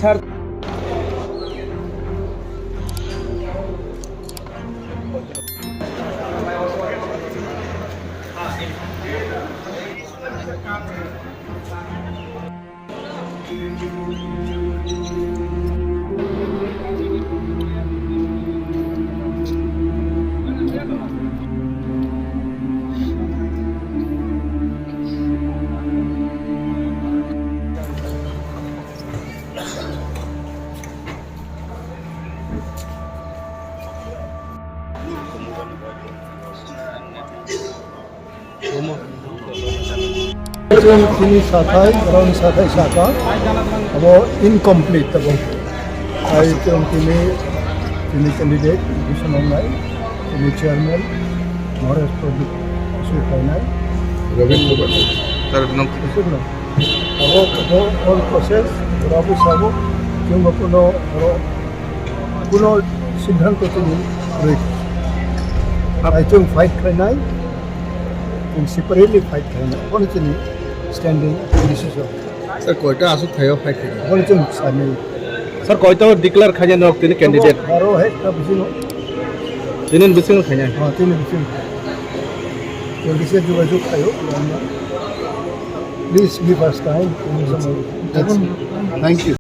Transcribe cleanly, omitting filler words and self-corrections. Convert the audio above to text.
Sir. Tini Sakha, around Sakha, about incomplete. I think tini candidate, position online, tini chairman, more as project issue final. All process, Rabu Sabu, yung puno siddhant tini break. I think fight final, and separately fight final. One tini standing decision. Sir, Quetta आसु थायो fight करें। One tini standing. Sir, Quetta declare खाया न तीन candidate Haro है तब बिसिनो. तीन बिसिनो खाया हाँ तीन बिसिनो. तो किसी जोगाजोग आयो. Please give us time. Thank you.